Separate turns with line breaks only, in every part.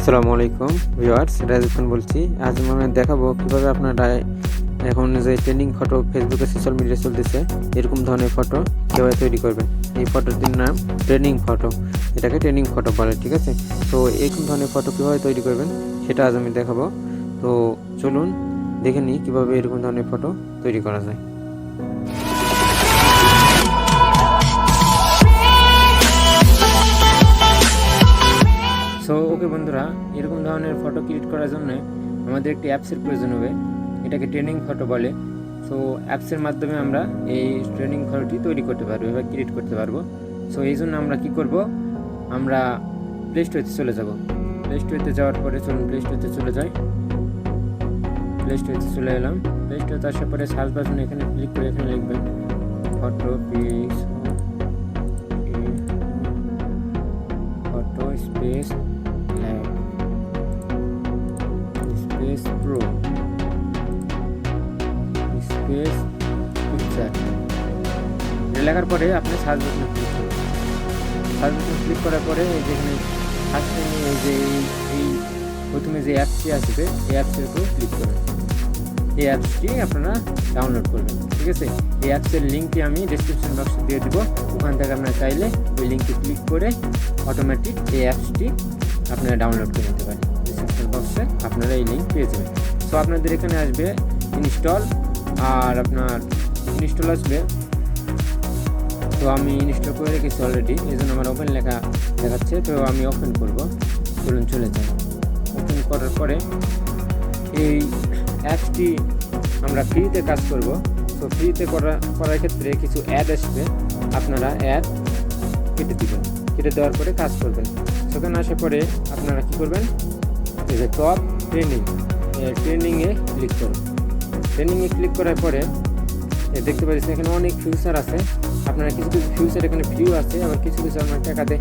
আসসালামু আলাইকুম ভিউয়ার্স, রাজীব খান বলছি। আজ আমি দেখাবো কিভাবে আপনারা এখন যে ট্রেন্ডিং ফটো ফেসবুকে সোশ্যাল মিডিয়ায় চলতেছে এরকম ধরনের ফটো কীভাবে তৈরি করবেন। এই ফটোটির নাম ট্রেন্ডিং ফটো, এটাকে ট্রেন্ডিং ফটো বলে, ঠিক আছে। তো এরকম ধরনের ফটো কীভাবে তৈরি করবেন সেটা আজ আমি দেখাবো। তো চলুন দেখে নিই কীভাবে এরকম ধরনের ফটো তৈরি করা যায়। সো ওকে বন্ধুরা, এরকম ধরনের ফটো ক্রিয়েট করার জন্য আমাদের একটি অ্যাপসের প্রয়োজন হবে। এটাকে ট্রেন্ডিং ফটো বলে। সো অ্যাপসের মাধ্যমে আমরা এই ট্রেন্ডিং ফটোটি তৈরি করতে পারবো বা ক্রিয়েট করতে পারবো। সো এই জন্য আমরা কী করব, আমরা প্লে স্টোরেতে চলে যাব। প্লে স্টোরেতে যাওয়ার পরে চলুন প্লে স্টোরেতে চলে যাই। প্লে স্টোরেতে চলে এলাম। প্লে স্টোরেতে আসার পরে সার্চ বাটনে এখানে ক্লিক করে এখানে লিখবেন photo space space pro space picture লেখার পরে আপনি সার্চ বাটনে ক্লিক করবেন। সার্চ বাটনে ক্লিক করার পরে যেখানে ফার্স্টে এই যে এই প্রথমে যে অ্যাপসটি আসবে এই অ্যাপসের উপর ক্লিক করবেন। এই অ্যাপসটি আপনারা ডাউনলোড করবেন, ঠিক আছে। এই অ্যাপসের লিঙ্কটি আমি ডেসক্রিপশন বক্সে দিয়ে দেবো। ওখান থেকে আপনারা চাইলে ওই লিঙ্কে ক্লিক করে অটোমেটিক এই অ্যাপসটি আপনারা ডাউনলোড করে নিতে পারেন। ডেসক্রিপশন বক্সে আপনারা এই লিঙ্ক পেয়ে যাবেন। সো আপনাদের এখানে আসবে ইনস্টল, আর আপনার ইনস্টল আসবে। তো আমি ইনস্টল করে রেখেছি অলরেডি, এই জন্য আমার ওপেন লেখা দেখাচ্ছে। তো আমি ওপেন করব। চলুন চলে যাই। ওপেন করার পরে এই অ্যাপসটি আমরা ফ্রিতে কাজ করব। তো ফ্রিতে করার ক্ষেত্রে কিছু অ্যাড আসবে, আপনারা অ্যাড কেটে দেবেন। কেটে দেওয়ার পরে কাজ করবেন। সেখানে আসার পরে আপনারা কী করবেন, এই যে টপ ট্রেন্ডিংয়ে ক্লিক করুন। ট্রেন্ডিংয়ে ক্লিক করার পরে দেখতে পাচ্ছেন এখানে অনেক ফিউচার আছে। আপনারা কিছু কিছু ফিউচার এখানে ফ্রিও আছে, আবার কিছু কিছু আপনার টাকাতে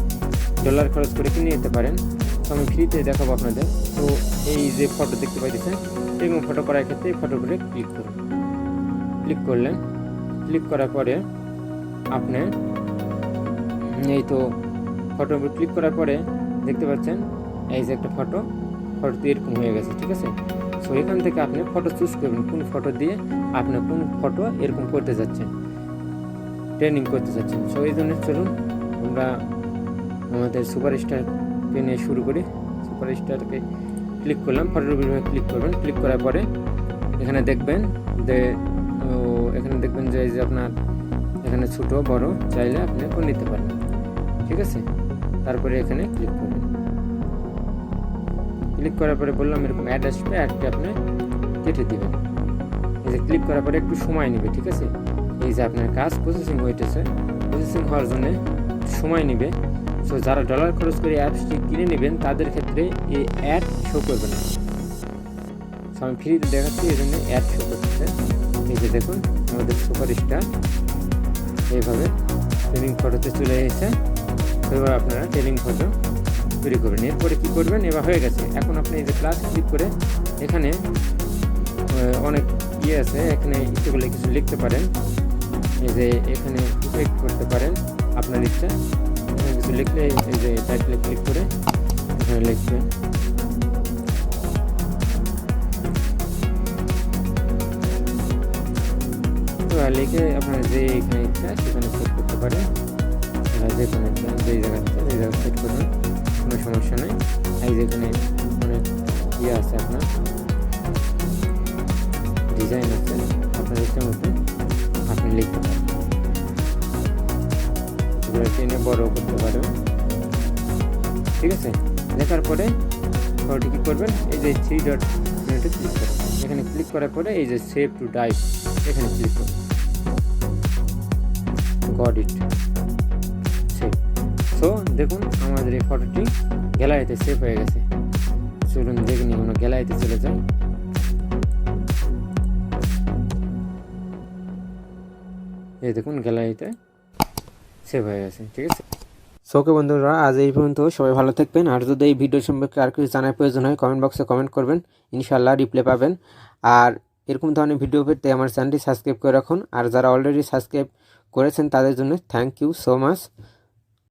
ডলার খরচ করে কিনে নিতে পারেন। তো আমি ফ্রিতে দেখাবো আপনাদের। তো এই যে ফটো দেখতে পাইতেছেন, এরকম ফটো করার ক্ষেত্রে এই ফটোগুলো ক্লিক করুন। ক্লিক করলেন। ক্লিক করার পরে আপনি এই তো ফটোর উপর ক্লিক করার পরে দেখতে পাচ্ছেন এই যে একটা ফটোতে এরকম হয়ে গেছে, ঠিক আছে। সো এখান থেকে আপনি ফটো চুজ করবেন, কোন ফটো দিয়ে আপনি কোন ফটো এরকম করতে যাচ্ছেন, ট্রেনিং করতে যাচ্ছেন। সো এই জন্য চলুন আমরা আমাদের সুপারস্টারকে নিয়ে শুরু করি। সুপারস্টারকে ক্লিক করলাম, ফটোর উপর ক্লিক করবেন। ক্লিক করার পরে এখানে দেখবেন যে এই যে আপনার এখানে ছোটো বড় চাইলে আপনি করে নিতে পারেন, ঠিক আছে। তারপরে এখানে ক্লিক করবেন। ক্লিক করার পরে বললাম এরকম অ্যাড আসবে, অ্যাডকে আপনি কেটে দেবেন। এই যে ক্লিক করার পরে একটু সময় নেবে, ঠিক আছে। এই যে আপনার কাজ প্রসেসিং হইতেছে, প্রসেসিং হওয়ার জন্য সময় নেবে। সো যারা ডলার খরচ করে অ্যাপসটি কিনে নেবেন তাদের ক্ষেত্রে এই অ্যাড শো করবে না। সো আমি ফ্রিতে দেখাচ্ছি, এই জন্য অ্যাড শো করতেছে। এই যে দেখুন আমাদের সুপারস্টার এইভাবে ট্রেনিং ফটোতে চলে এসেছে। এবার আপনারা ট্রেনিং ফটো তৈরি করবেন। এরপরে কী করবেন, এবার হয়ে গেছে। এখন আপনি এই যে প্লাস ক্লিক করে এখানে অনেক আছে, এখানে ইচ্ছেগুলো কিছু লিখতে পারেন। এই যে এখানে ইফেক্ট করতে পারেন আপনার ইচ্ছা। এখানে কিছু লিখলে এই যে টাইটেলে ক্লিক করে এখানে লিখবেন। লিখে আপনার যে এখানে ইচ্ছা সেখানে সেট করতে পারেন। যেখানে ইচ্ছা যেই জায়গায় সেট করবেন, কোনো সমস্যা নেই। এই যেখানে অনেক আছে, আপনার ডিজাইন আছে, আপনার ইচ্ছা মতো আপনি লিখতে পারেন। টেনে বড় করতে পারবেন, ঠিক আছে। লেখার পরে ফটোটি কী করবেন, এই যে 3 ডট ক্লিক করবেন। এখানে ক্লিক করার পরে এই যে সেভ টু ড্রাইভ এখানে ক্লিক করুন। Got it, save. সো দেখুন আমাদের এই ফটোটি গ্যালারিতে সেভ হয়ে গেছে। চলুন দেখে নিই, আমরা গ্যালারিতে চলে যাই। এই দেখুন গ্যালারিতে সেভ হয়ে গেছে, ঠিক আছে। সো ওকে বন্ধুরা, আজ এই পর্যন্ত। সবাই ভালো থাকবেন। আর যদি এই ভিডিও সম্পর্কে আর কিছু জানার প্রয়োজন হয় কমেন্ট বক্সে কমেন্ট করবেন, ইনশাআল্লাহ রিপ্লাই পাবেন। আর এরকম ধরনের ভিডিও পেতে আমার চ্যানেলটি সাবস্ক্রাইব করে রাখুন। আর যারা অলরেডি সাবস্ক্রাইব করেছেন তাদের জন্য থ্যাংক ইউ সো মাচ।